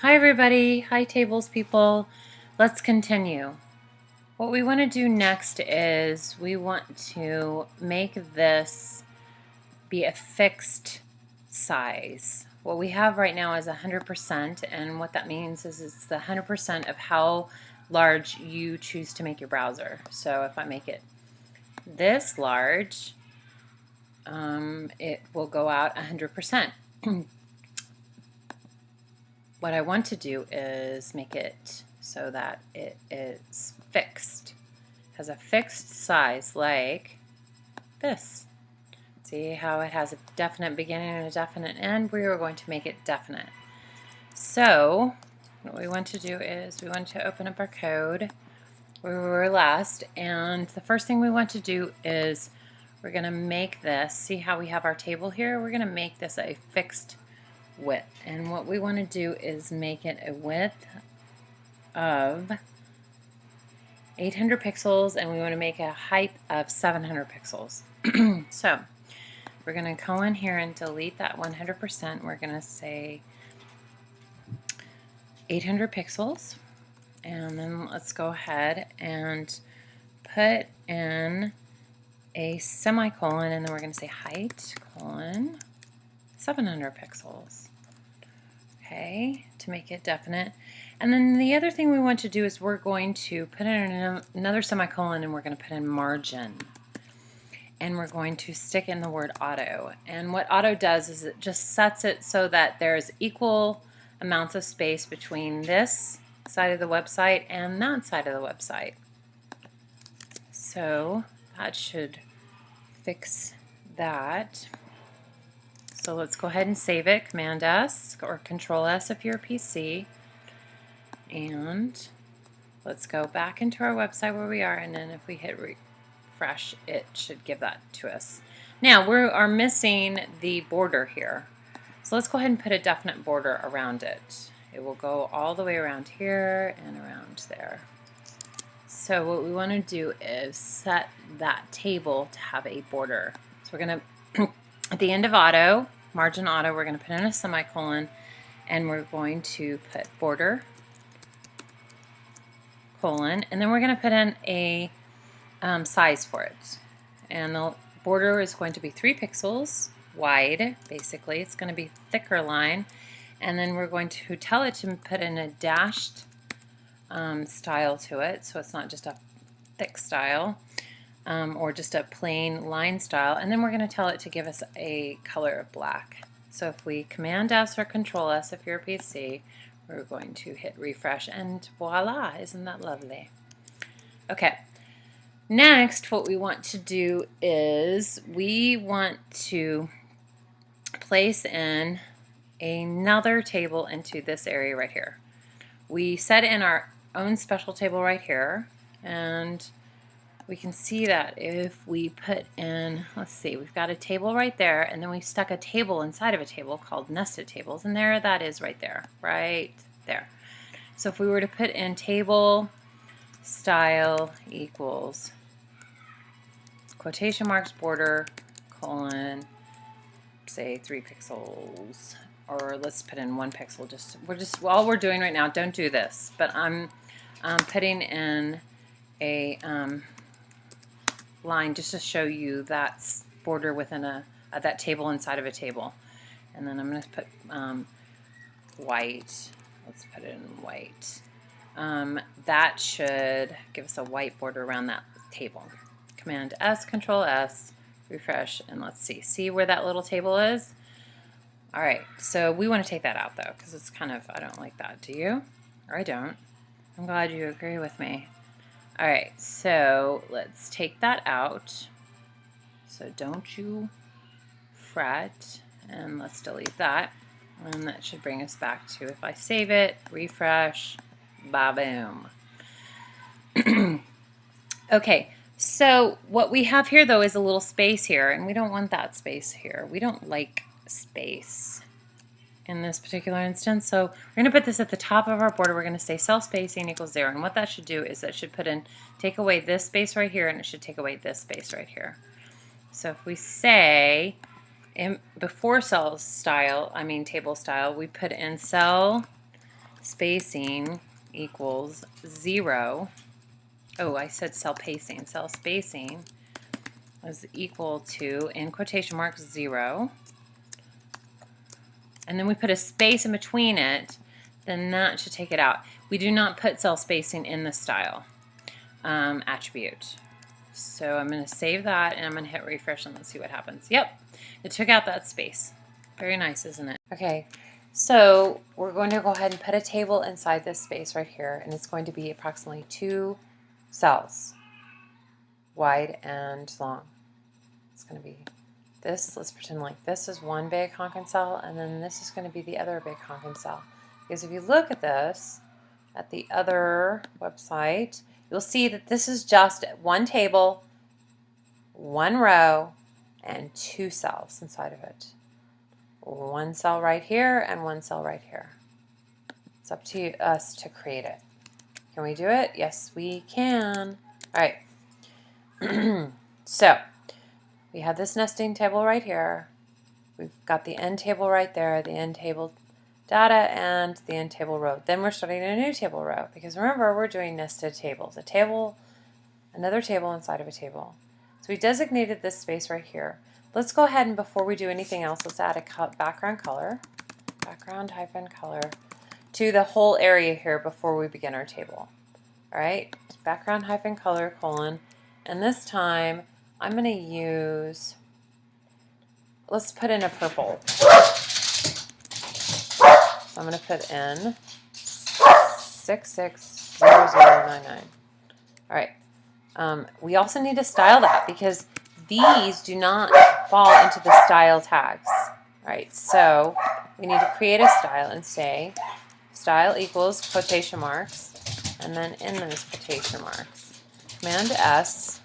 Hi everybody, hi tables people. Let's continue. What we want to do next is we want to make this be a fixed size. What we have right now is 100%, and what that means is it's the 100% of how large you choose to make your browser. So if I make it this large, it will go out 100%. What I want to do is make it so that it is fixed, has a fixed size like this. See how it has a definite beginning and a definite end? We are going to make it definite. So what we want to do is we want to open up our code where we were last, and the first thing we want to do is we're going to make this, see how we have our table here? We're going to make this a fixed width, and what we want to do is make it a width of 800 pixels, and we want to make a height of 700 pixels. So we're going to go in here and delete that 100%. We're going to say 800 pixels, and then let's go ahead and put in a semicolon, and then we're going to say height colon 700 pixels. Okay, to make it definite. And then the other thing we want to do is we're going to put in another semicolon, and we're going to put in margin. And we're going to stick in the word auto. And what auto does is it just sets it so that there's equal amounts of space between this side of the website and that side of the website. So that should fix that. So let's go ahead and save it, Command S or Control S if you're a PC, and let's go back into our website where we are, and then if we hit refresh, it should give that to us. Now we are missing the border here, so let's go ahead and put a definite border around it. It will go all the way around here and around there. So what we want to do is set that table to have a border. So we're going to at the end of auto, margin auto, we're going to put in a semicolon, and we're going to put border, colon, and then we're going to put in a size for it. And the border is going to be 3 pixels wide, basically. It's going to be thicker line. And then we're going to tell it to put in a dashed style to it, so it's not just a thick style. Or just a plain line style, and then we're going to tell it to give us a color of black. So if we Command S or Control S if you're a PC, we're going to hit refresh, and voila, isn't that lovely? Okay, next what we want to do is we want to place in another table into this area right here. We set in our own special table right here, and we can see that if we put in, let's see, we've got a table right there, and then we stuck a table inside of a table called nested tables, and there that is right there, right there. So if we were to put in table style equals quotation marks border colon, say 3 pixels, or let's put in 1 pixel. All we're doing right now, don't do this, but I'm putting in a line just to show you that border within that table inside of a table. And then I'm going to put white. Let's put it in white. That should give us a white border around that table. Command S, Control S, refresh, and let's see. See where that little table is? All right, so we want to take that out though, because it's kind of, I don't like that. Do you? Or I don't. I'm glad you agree with me. All right, so let's take that out. So don't you fret, and let's delete that. And that should bring us back to, if I save it, refresh, ba-boom. Okay, so what we have here though is a little space here, and we don't want that space here. We don't like space in this particular instance. So we're going to put this at the top of our border. We're going to say cell spacing equals 0. And what that should do is that should take away this space right here, and it should take away this space right here. So if we say before table style, we put in cell spacing equals 0. Oh, I said cell pacing. Cell spacing is equal to, in quotation marks, 0. And then we put a space in between it, then that should take it out. We do not put cell spacing in the style attribute. So I'm going to save that and I'm going to hit refresh and let's see what happens. Yep, it took out that space. Very nice, isn't it? Okay, so we're going to go ahead and put a table inside this space right here, and it's going to be approximately 2 cells, wide and long. It's going to be this. Let's pretend like this is one big honking cell, and then this is going to be the other big honking cell. Because if you look at this, at the other website, you'll see that this is just one table, 1 row, and 2 cells inside of it. 1 cell right here and 1 cell right here. It's up to us to create it. Can we do it? Yes, we can. All right. So we have this nesting table right here. We've got the end table right there, the end table data, and the end table row. Then we're starting a new table row because remember, we're doing nested tables. A table, another table inside of a table. So we designated this space right here. Let's go ahead and before we do anything else, let's add a background color, background-color, to the whole area here before we begin our table. All right, background-color, and this time I'm going to use, let's put in a purple. So I'm going to put in 660099. All right. We also need to style that because these do not fall into the style tags. All right, so we need to create a style and say style equals quotation marks, and then in those quotation marks, Command S,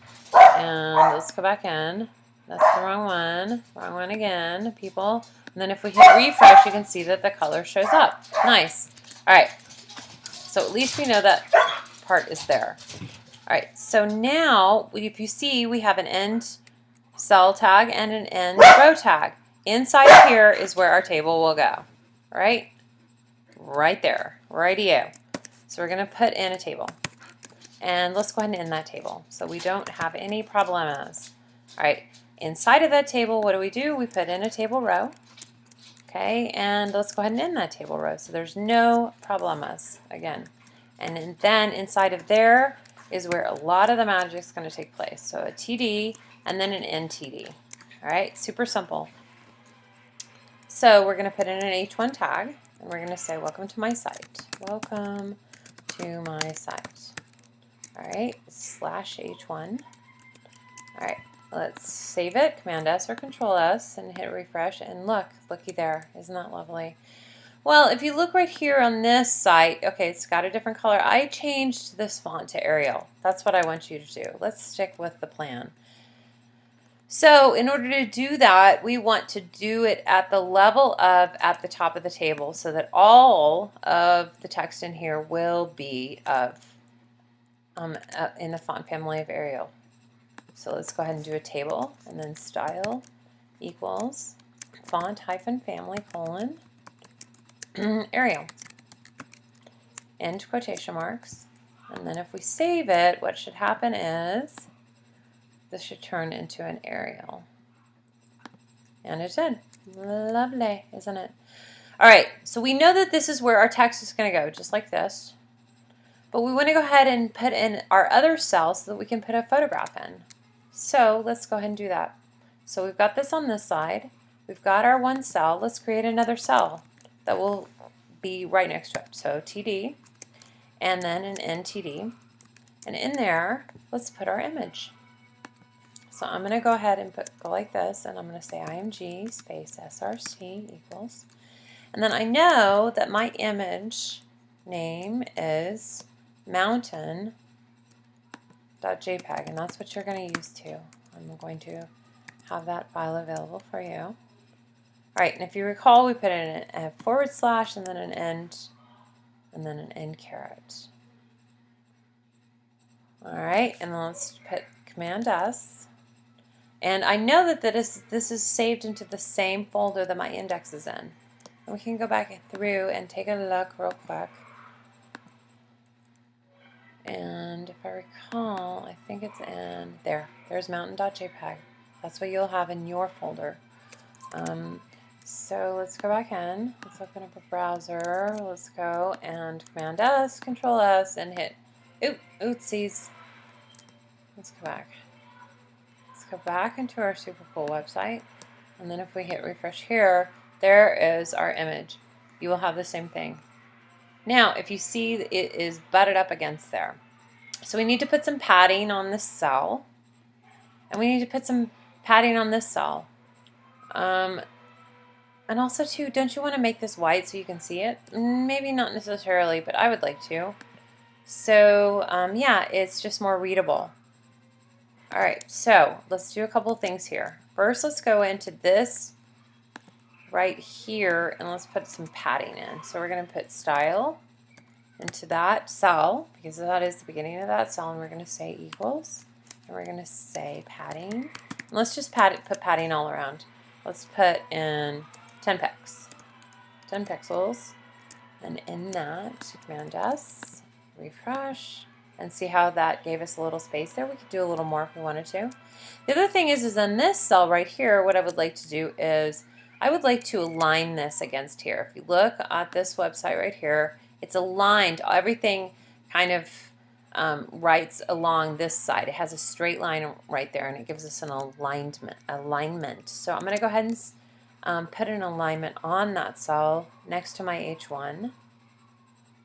and let's go back in. That's the wrong one again, people. And then if we hit refresh, you can see that the color shows up. Nice. All right, so at least we know that part is there. All right, so now if you see, we have an end cell tag and an end row tag. Inside here is where our table will go. All right, right there, righty-o. So we're going to put in a table. And let's go ahead and end that table so we don't have any problems. All right, inside of that table, what do? We put in a table row. Okay, and let's go ahead and end that table row so there's no problemas again. And then inside of there is where a lot of the magic is going to take place. So a TD and then an NTD. All right, super simple. So we're going to put in an H1 tag and we're going to say, welcome to my site. Welcome to my site. All right, /H1. All right, let's save it, Command S or Control S, and hit refresh. And look, looky there. Isn't that lovely? Well, if you look right here on this site, okay, it's got a different color. I changed this font to Arial. That's what I want you to do. Let's stick with the plan. So in order to do that, we want to do it at the level of at the top of the table so that all of the text in here will be of in the font family of Arial. So let's go ahead and do a table and then style equals font-family : Arial. End quotation marks. And then if we save it, what should happen is this should turn into an Arial. And it did. Lovely, isn't it? All right, so we know that this is where our text is going to go, just like this. But we want to go ahead and put in our other cell so that we can put a photograph in. So let's go ahead and do that. So we've got this on this side. We've got our one cell. Let's create another cell that will be right next to it. So TD, and then an NTD. And in there, let's put our image. So I'm going to go ahead and go like this, and I'm going to say IMG space SRC equals. And then I know that my image name is mountain.jpg, and that's what you're going to use too. I'm going to have that file available for you. All right, and if you recall, we put in a / and then an end, and then an end caret. All right, and then let's put Command S. And I know that this is saved into the same folder that my index is in. And we can go back through and take a look real quick. And if I recall, I think it's in there. There's mountain.jpg. That's what you'll have in your folder. So let's go back in. Let's open up a browser. Let's go and Command S, Control S, and hit oopsies. Let's go back. Let's go back into our super cool website. And then if we hit refresh here, there is our image. You will have the same thing. Now, if you see, it is butted up against there. So we need to put some padding on this cell. And we need to put some padding on this cell. And also, too, don't you want to make this white so you can see it? Maybe not necessarily, but I would like to. So, yeah, it's just more readable. All right, so let's do a couple of things here. First, let's go into this right here, and let's put some padding in. So we're going to put style into that cell, because that is the beginning of that cell, and we're going to say equals, and we're going to say padding. And let's just put padding all around. Let's put in 10 pixels, and in that, Command S, refresh, and see how that gave us a little space there. We could do a little more if we wanted to. The other thing is on this cell right here, what I would like to do is I would like to align this against here. If you look at this website right here, it's aligned. Everything kind of writes along this side. It has a straight line right there, and it gives us an alignment. So I'm going to go ahead and put an alignment on that cell next to my H1.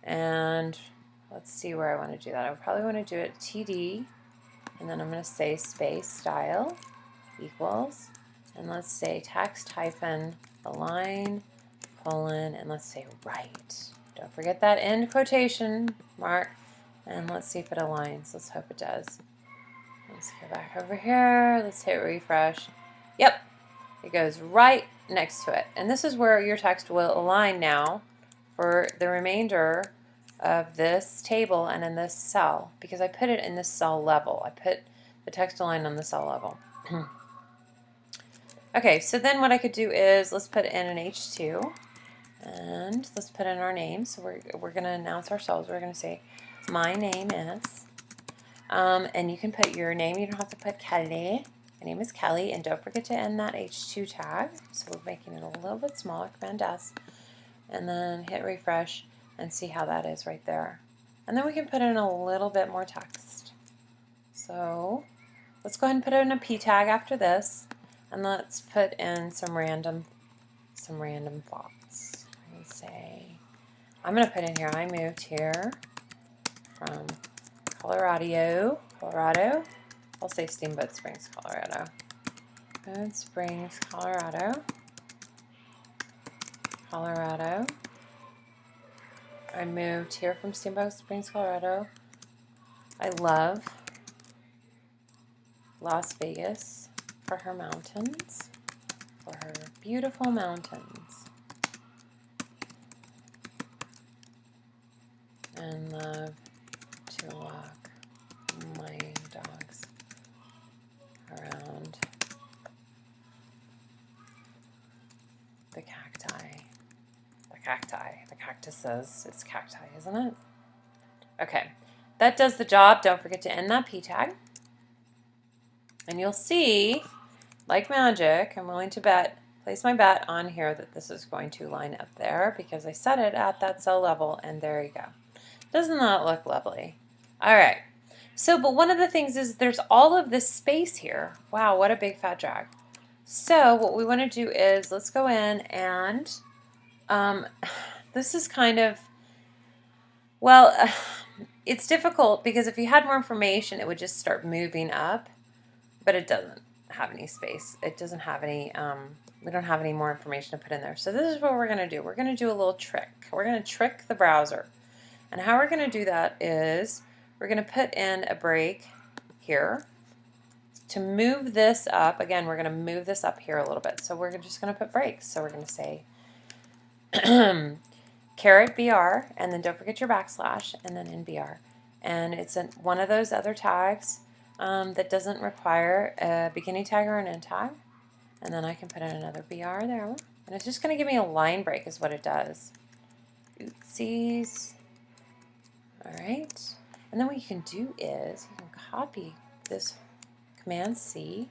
And let's see where I want to do that. I probably want to do it TD, and then I'm going to say space style equals, and let's say text hyphen align colon, and let's say right. Don't forget that end quotation mark, and let's see if it aligns. Let's hope it does. Let's go back over here. Let's hit refresh. Yep, it goes right next to it, and this is where your text will align now for the remainder of this table and in this cell, because I put it in this cell level. I put the text align on the cell level. Okay, so then what I could do is let's put in an H2, and let's put in our name. So we're going to announce ourselves. We're going to say my name is, and you can put your name. You don't have to put Kelly. My name is Kelly, and don't forget to end that H2 tag. So we're making it a little bit smaller. Command S, and then hit refresh. And see how that is right there. And then we can put in a little bit more text. So let's go ahead and put in a P tag after this, and let's put in some random thoughts. I'm going to say, I'm going to put in here, I moved here from Colorado. I'll say Steamboat Springs, Colorado. Steamboat Springs, Colorado. I moved here from Steamboat Springs, Colorado. I love Las Vegas for her mountains, for her beautiful mountains, and love to walk my dogs around the cacti. The cactuses. It's cacti, isn't it? Okay, that does the job. Don't forget to end that P tag. And you'll see, like magic, I'm willing to place my bet on here that this is going to line up there because I set it at that cell level, and there you go. Doesn't that look lovely? All right. So, but one of the things is there's all of this space here. Wow, what a big fat drag. So what we want to do is let's go in and this is kind of, well, it's difficult because if you had more information, it would just start moving up, but it doesn't have any space. It doesn't have any, we don't have any more information to put in there. So this is what we're going to do. We're going to do a little trick. We're going to trick the browser. And how we're going to do that is we're going to put in a break here to move this up. Again, we're going to move this up here a little bit. So we're just going to put breaks. So we're going to say caret BR, and then don't forget your backslash, and then in BR. And it's one of those other tags that doesn't require a beginning tag or an end tag. And then I can put in another BR there. And it's just going to give me a line break is what it does. Oopsies. All right. And then what you can do is you can copy this Command C,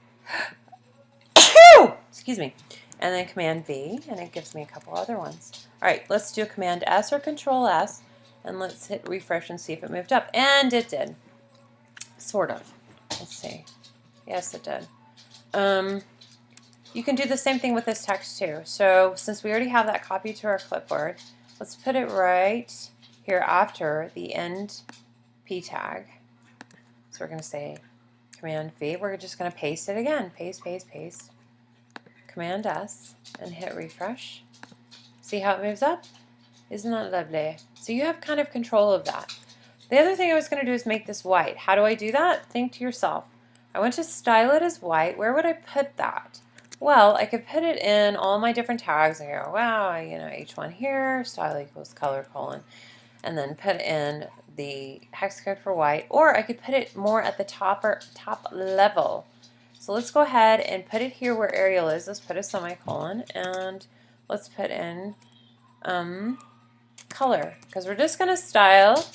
excuse me, and then Command V, and it gives me a couple other ones. All right, let's do a Command S or Control S, and let's hit refresh and see if it moved up. And it did. Sort of. Let's see. Yes, it did. You can do the same thing with this text too. So since we already have that copied to our clipboard, let's put it right here after the end P tag. So we're going to say Command V. We're just going to paste it again. Paste, paste, paste. Command S and hit refresh. See how it moves up? Isn't that lovely? So you have kind of control of that. The other thing I was going to do is make this white. How do I do that? Think to yourself. I want to style it as white. Where would I put that? Well, I could put it in all my different tags and go, wow, you know, H1 here, style equals color colon, and then put in the hex code for white, or I could put it more at the top level. So let's go ahead and put it here where Arial is. Let's put a semicolon, and let's put in color, because we're just going to style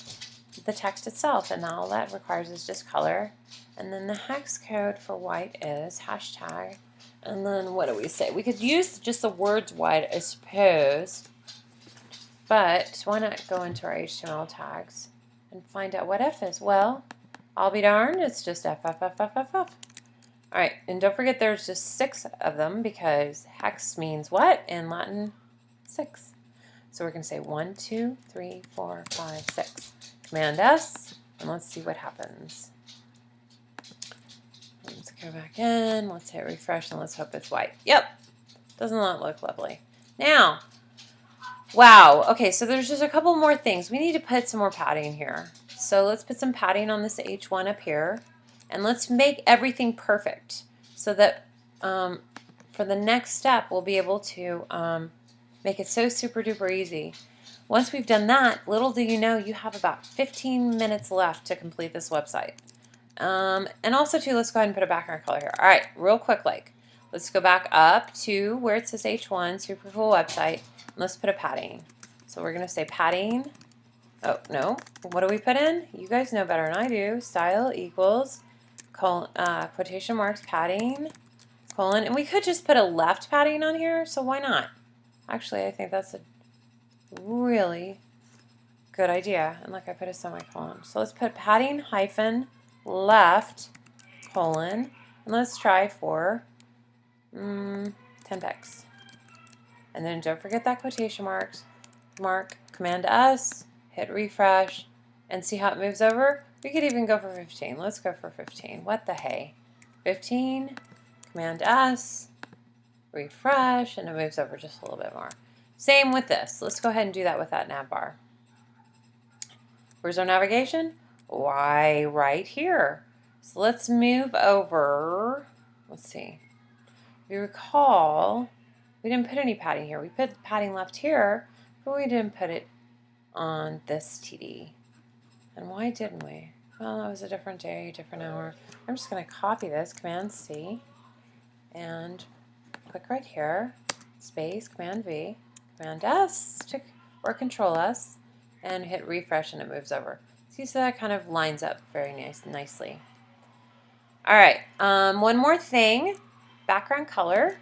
the text itself, and all that requires is just color. And then the hex code for white is hashtag. And then what do we say? We could use just the words white, I suppose. But why not go into our HTML tags and find out what F is? Well, I'll be darned, it's just F, F, F, F, F, F. All right, and don't forget there's just 6 of them because hex means what in Latin? 6. So we're going to say 1, 2, 3, 4, 5, 6. Command S, and let's see what happens. Let's go back in, let's hit refresh, and let's hope it's white. Yep, doesn't that look lovely? Now, wow, okay, so there's just a couple more things. We need to put some more padding here. So let's put some padding on this H1 up here, and let's make everything perfect so that for the next step, we'll be able to make it so super duper easy. Once we've done that, little do you know, you have about 15 minutes left to complete this website. And also too, let's go ahead and put a background color here. All right, real quick, let's go back up to where it says H1, super cool website, and let's put a padding. So we're going to say padding. Oh, no. What do we put in? You guys know better than I do. Style equals quotation marks padding, colon, and we could just put a left padding on here, so why not? Actually, I think that's a really good idea. And look, I put a semicolon. So let's put padding hyphen left colon, and let's try for 10 pixels. And then don't forget that quotation mark, Command S, hit refresh, and see how it moves over? We could even go for 15. Let's go for 15. What the hey? 15, Command S, refresh, and it moves over just a little bit more. Same with this. Let's go ahead and do that with that nav bar. Where's our navigation? Why, right here. So let's move over. Let's see. If you recall, we didn't put any padding here. We put padding left here, but we didn't put it on this TD. And why didn't we? Well, it was a different day, different hour. I'm just going to copy this, Command C, and click right here, space, Command V, Command S, or Control S, and hit refresh, and it moves over. See, so that kind of lines up very nicely. All right, one more thing, background color.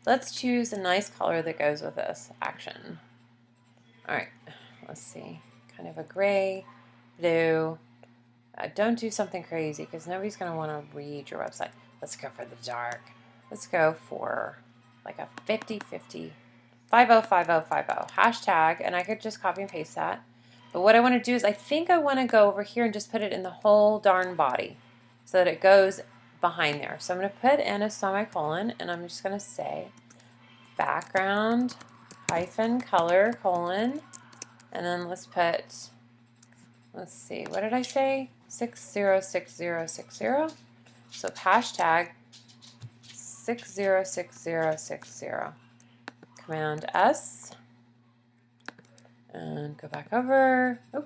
Let's choose a nice color that goes with this action. All right, let's see, kind of a gray, blue. Don't do something crazy because nobody's going to want to read your website. Let's go for the dark. Let's go for like a 50-50, 50-50-50 hashtag, and I could just copy and paste that. But what I want to do is I think I want to go over here and just put it in the whole darn body so that it goes behind there. So I'm going to put in a semicolon, and I'm just going to say background hyphen color colon, and then let's put, let's see, what did I say? 606060. So hashtag 606060. Command S. And go back over. Oh,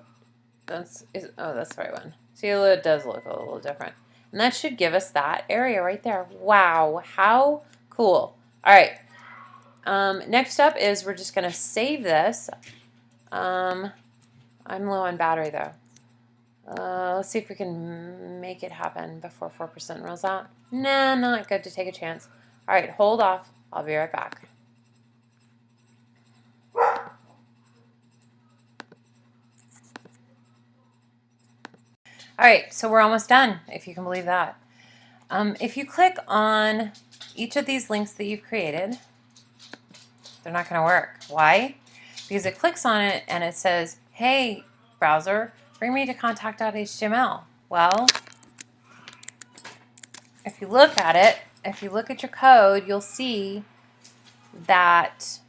that's the right one. See, it does look a little different. And that should give us that area right there. Wow, how cool. All right. Next up is we're just going to save this. I'm low on battery though. Let's see if we can make it happen before 4% rolls out. Nah, not good to take a chance. All right, hold off. I'll be right back. All right, so we're almost done, if you can believe that. If you click on each of these links that you've created, they're not going to work. Why? Because it clicks on it and it says, hey, browser, bring me to contact.html. Well, if you look at it, if you look at your code, you'll see that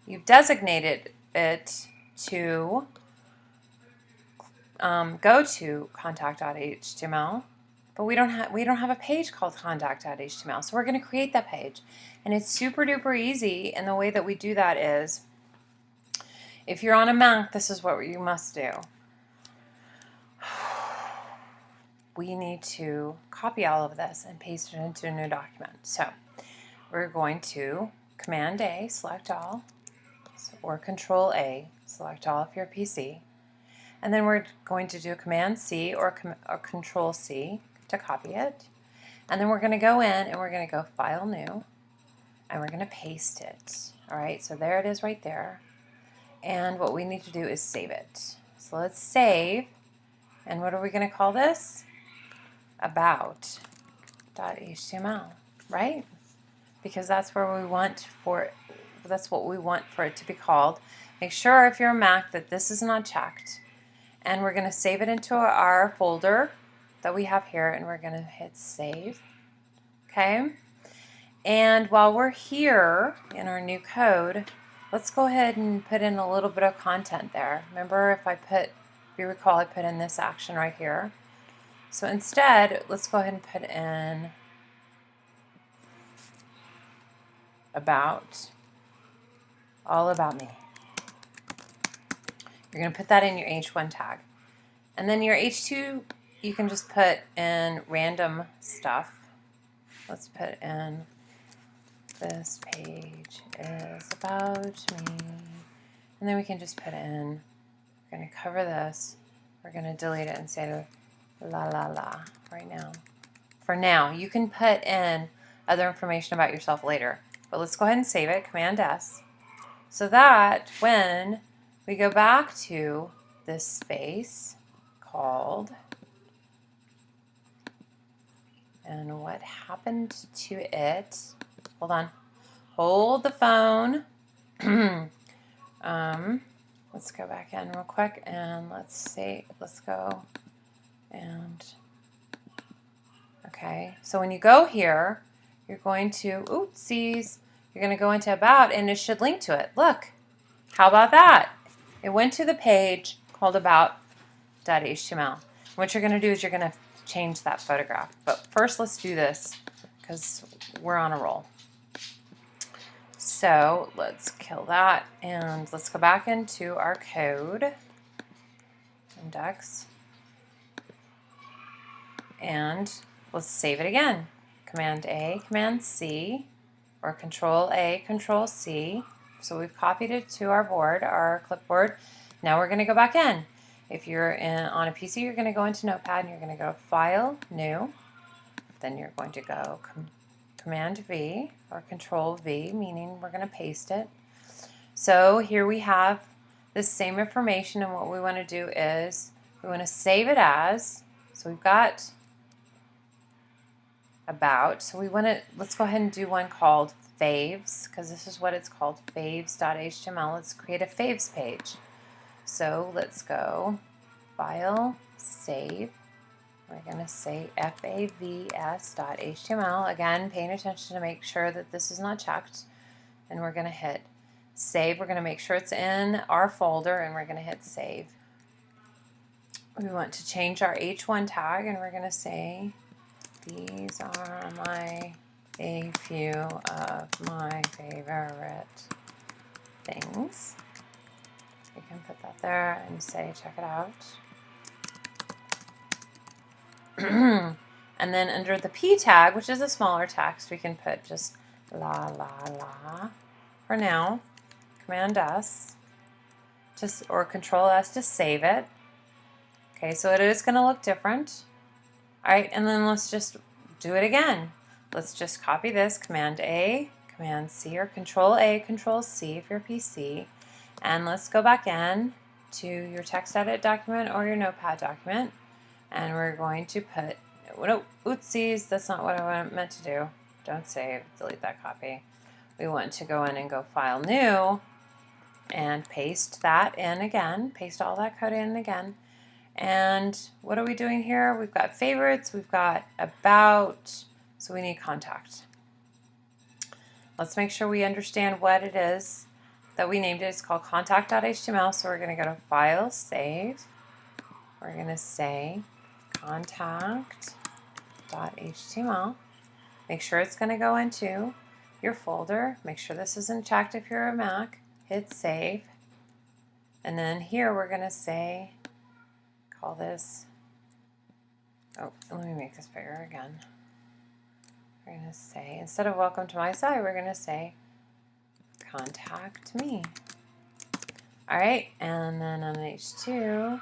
you've designated it to go to contact.html, but we don't have a page called contact.html. So we're going to create that page, and it's super duper easy. And the way that we do that is, if you're on a Mac, this is what you must do. We need to copy all of this and paste it into a new document. So we're going to Command A, select all, or Control A, select all if you're a PC. And then we're going to do Command C or Control C to copy it. And then we're going to go in and we're going to go File New, and we're going to paste it. All right, so there it is right there. And what we need to do is save it. So let's save. And what are we going to call this? About.html, right? Because that's where we want that's what we want for it to be called. Make sure if you're a Mac that this is not checked. And we're going to save it into our folder that we have here, and we're going to hit save. Okay? And while we're here in our new code, let's go ahead and put in a little bit of content there. Remember, if you recall, I put in this action right here. So instead, let's go ahead and put in about, all about me. You're going to put that in your H1 tag. And then your H2, you can just put in random stuff. Let's put in, this page is about me. And then we can just put in, we're going to cover this. We're going to delete it and say la la la right now. For now, you can put in other information about yourself later. But let's go ahead and save it, Command S. So that when we go back to this space called, and what happened to it, hold on, hold the phone. Let's go back in real quick and let's go and, okay, so when you go here, you're going to, oopsies, you're going to go into about and it should link to it. Look, how about that? It went to the page called about.html. What you're going to do is you're going to change that photograph. But first, let's do this because we're on a roll. So let's kill that and let's go back into our code index and let's save it again. Command A, Command C, or Control A, Control C. So we've copied it to our board, our clipboard. Now we're going to go back in. If you're on a PC, you're going to go into Notepad and you're going to go File, New. Then you're going to go Command V or Control V, meaning we're going to paste it. So here we have this same information, and what we want to do is we want to save it as, so we've got about, so we want to, let's go ahead and do one called faves, because this is what it's called, faves.html. Let's create a faves page. So let's go File, Save. We're going to say favs.html. Again, paying attention to make sure that this is not checked. And we're going to hit save. We're going to make sure it's in our folder and we're going to hit save. We want to change our H1 tag and we're going to say these are a few of my favorite things. We can put that there and say check it out. And then under the P tag, which is a smaller text, we can put just la la la for now. Command S or Control S to save it. Okay, so it is going to look different. All right, and then let's just do it again. Let's just copy this, Command A, Command C, or Control A, Control C if you're PC. And let's go back in to your text edit document or your notepad document. And we're going to put, no, oopsies, that's not what I meant to do. Don't save, delete that copy. We want to go in and go File, New, and paste that in again, paste all that code in again. And what are we doing here? We've got favorites, we've got about, so we need contact. Let's make sure we understand what it is that we named it. It's called contact.html, so we're going to go to File, Save. We're going to say contact.html. Make sure it's going to go into your folder. Make sure this isn't checked if you're a Mac. Hit Save. And then here we're going to say, call this, oh, let me make this bigger again. We're going to say, instead of welcome to my site, we're going to say contact me. All right, and then on H2,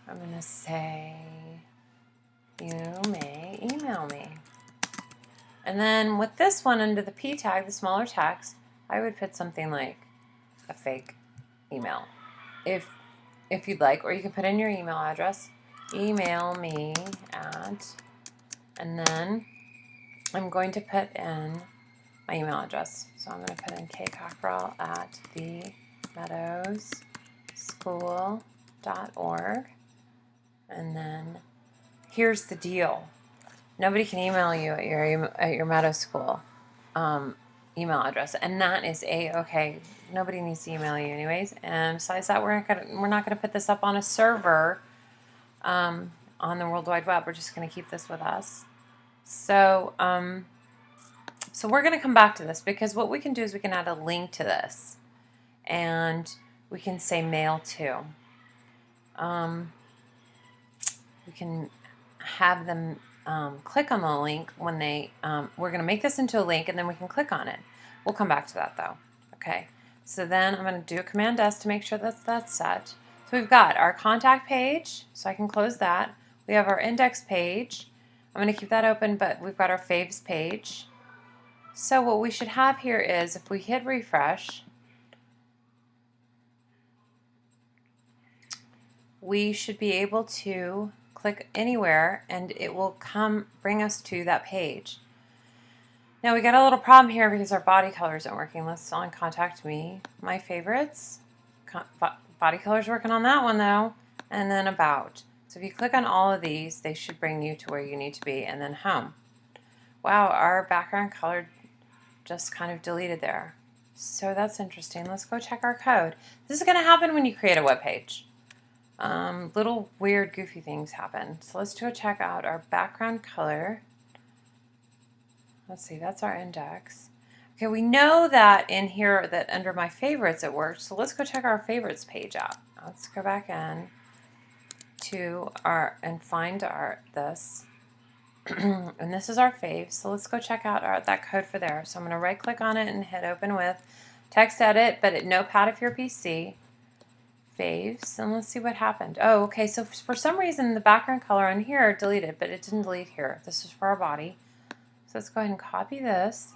I'm going to say you may email me. And then with this one under the P tag, the smaller text, I would put something like a fake email if you'd like, or you can put in your email address, email me at, and then I'm going to put in my email address. So I'm going to put in kcockrell@themeadowsschool.org. And then here's the deal. Nobody can email you at your Meadow School email address, and that is A-okay. Nobody needs to email you anyways. And besides that, we're not gonna put this up on a server on the World Wide Web. We're just gonna keep this with us. So so we're gonna come back to this, because what we can do is we can add a link to this, and we can say mail to. We can have them click on the link when they, we're going to make this into a link, and then we can click on it. We'll come back to that though. Okay, so then I'm going to do a Command S to make sure that's set. So we've got our contact page, so I can close that. We have our index page. I'm going to keep that open, but we've got our faves page. So what we should have here is, if we hit refresh, we should be able to click anywhere and it will bring us to that page. Now we got a little problem here because our body color isn't working. Let's on contact me, my favorites. Body color's working on that one though. And then about. So if you click on all of these, they should bring you to where you need to be, and then home. Wow, our background color just kind of deleted there. So that's interesting. Let's go check our code. This is going to happen when you create a web page. Little weird goofy things happen. So let's go check out our background color. Let's see, that's our index. Okay, we know that in here that under my favorites it worked, so let's go check our favorites page out. Let's go back in to our and find this. And this is our faves, so let's go check out that code for there. So I'm going to right click on it and hit open with text edit, but at Notepad if you're PC. Faves, and let's see what happened. Oh, okay, so for some reason the background color on here deleted, but it didn't delete here. This is for our body. So let's go ahead and copy this.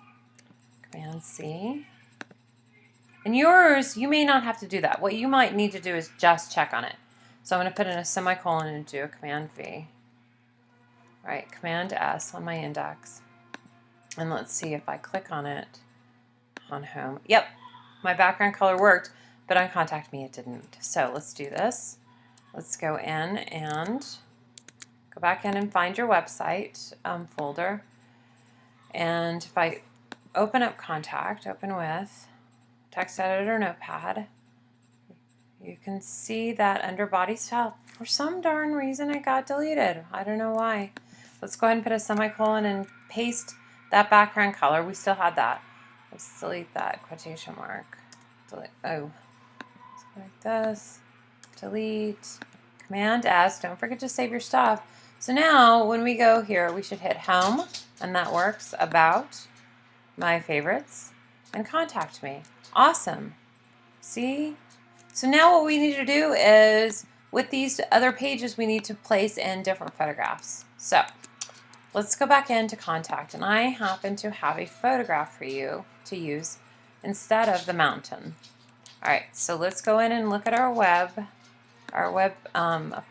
Command C. And yours, you may not have to do that. What you might need to do is just check on it. So I'm going to put in a semicolon and do a Command V. Right, Command S on my index. And let's see if I click on it on home. Yep, my background color worked. But on Contact Me it didn't. So let's do this. Let's go in and go back in and find your website folder. And if I open up Contact, open with Text Editor Notepad, you can see that under Body Style, for some darn reason it got deleted. I don't know why. Let's go ahead and put a semicolon and paste that background color. We still had that. Let's delete that quotation mark. Delete. Oh. Like this, delete, Command S, don't forget to save your stuff. So now when we go here, we should hit home, and that works, about, my favorites, and contact me. Awesome. See? So now what we need to do is with these other pages, we need to place in different photographs. So let's go back into Contact, and I happen to have a photograph for you to use instead of the mountain. All right, so let's go in and look at our web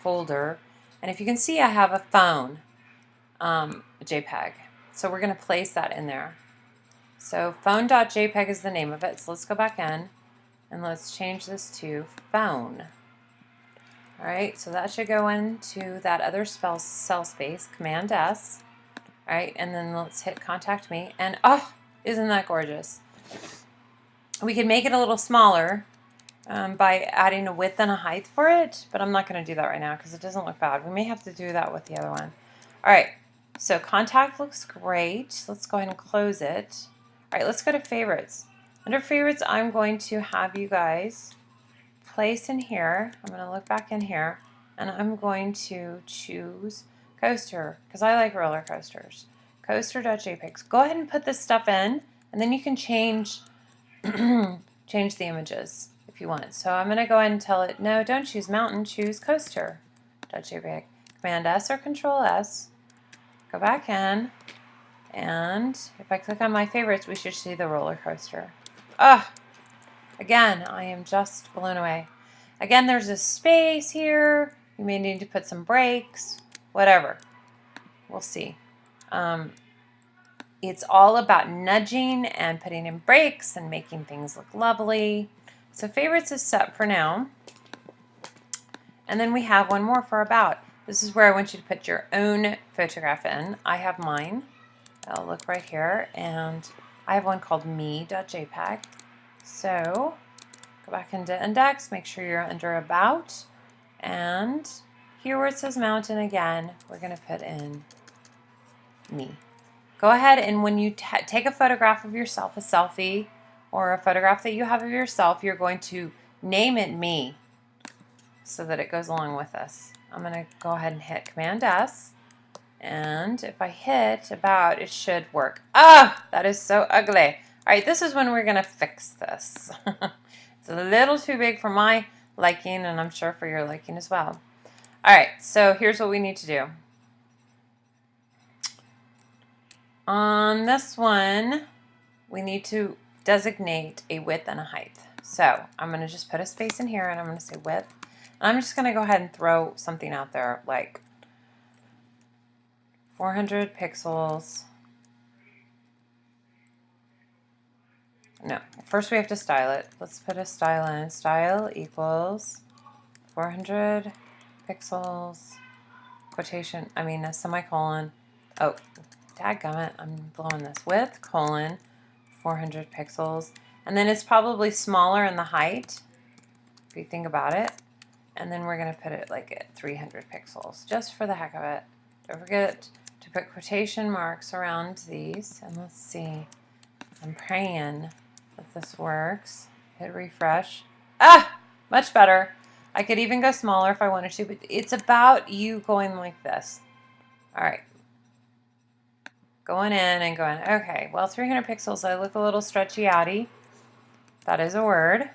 folder, and if you can see, I have a phone JPEG. So we're going to place that in there. So phone.jpg is the name of it. So let's go back in and let's change this to phone. All right, so that should go into that other cell space, Command S. All right, and then let's hit Contact Me, and oh, isn't that gorgeous? We can make it a little smaller by adding a width and a height for it, but I'm not going to do that right now because it doesn't look bad. We may have to do that with the other one. All right, so Contact looks great. Let's go ahead and close it. All right, let's go to Favorites. Under Favorites, I'm going to have you guys place in here. I'm going to look back in here, and I'm going to choose Coaster because I like roller coasters. Coaster.jpg. Go ahead and put this stuff in, and then you can change change the images if you want. So I'm going to go ahead and tell it, no, don't choose mountain, choose coaster.jpg. Command S or Control S. Go back in, and if I click on my favorites, we should see the roller coaster. Ah, again, I am just blown away. Again, there's a space here. You may need to put some brakes, whatever. We'll see. It's all about nudging and putting in brakes and making things look lovely. So favorites is set for now. And then we have one more for about. This is where I want you to put your own photograph in. I have mine. I'll look right here, and I have one called me.jpg. So go back into Index, make sure you're under About, and here where it says Mountain again, we're going to put in me. Go ahead, and when you take a photograph of yourself, a selfie, or a photograph that you have of yourself, you're going to name it me so that it goes along with us. I'm going to go ahead and hit Command S, and if I hit About, it should work. Ah, that is so ugly. All right, this is when we're going to fix this. It's a little too big for my liking, and I'm sure for your liking as well. All right, so here's what we need to do. On this one, we need to designate a width and a height. So I'm going to just put a space in here, and I'm going to say width. And I'm just going to go ahead and throw something out there like 400 pixels. No, first we have to style it. Let's put a style in. Style equals 400 pixels, quotation, a semicolon. Oh, dadgummit, I'm blowing this. Width, colon, 400 pixels. And then it's probably smaller in the height, if you think about it. And then we're going to put it like at 300 pixels, just for the heck of it. Don't forget to put quotation marks around these. And let's see. I'm praying that this works. Hit refresh. Ah, much better. I could even go smaller if I wanted to, but it's about you going like this. All right. Going in and going, okay, well, 300 pixels, I look a little stretchy-outy. That is a word.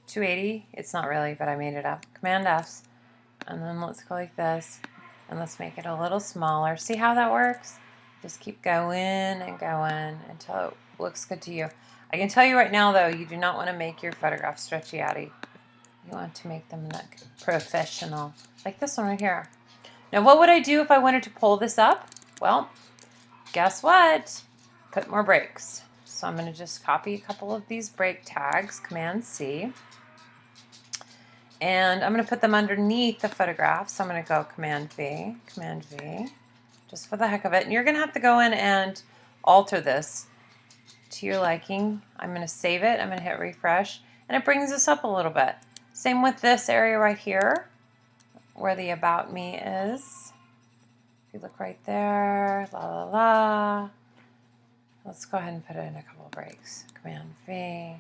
280, it's not really, but I made it up. Command F, and then let's go like this, and let's make it a little smaller. See how that works? Just keep going and going until it looks good to you. I can tell you right now, though, you do not want to make your photographs stretchy-outy. You want to make them look professional, like this one right here. Now, what would I do if I wanted to pull this up? Well, guess what? Put more brakes. So I'm going to just copy a couple of these brake tags, Command C. And I'm going to put them underneath the photograph. So I'm going to go Command V, just for the heck of it. And you're going to have to go in and alter this to your liking. I'm going to save it. I'm going to hit refresh. And it brings us up a little bit. Same with this area right here, where the About Me is. If you look right there, la la la. Let's go ahead and put in a couple of breaks. Command V.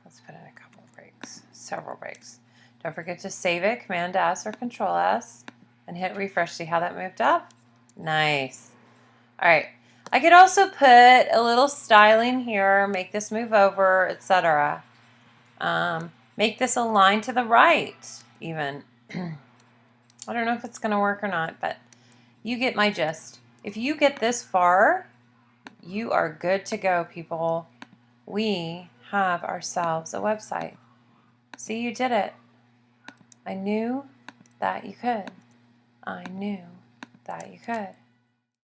Let's put in a couple of breaks, several breaks. Don't forget to save it, Command S or Control S, and hit refresh. See how that moved up? Nice. All right. I could also put a little styling here, make this move over, etc. Make this align to the right, even. I don't know if it's going to work or not, but you get my gist. If you get this far, you are good to go, people. We have ourselves a website. See, you did it. I knew that you could. I knew that you could.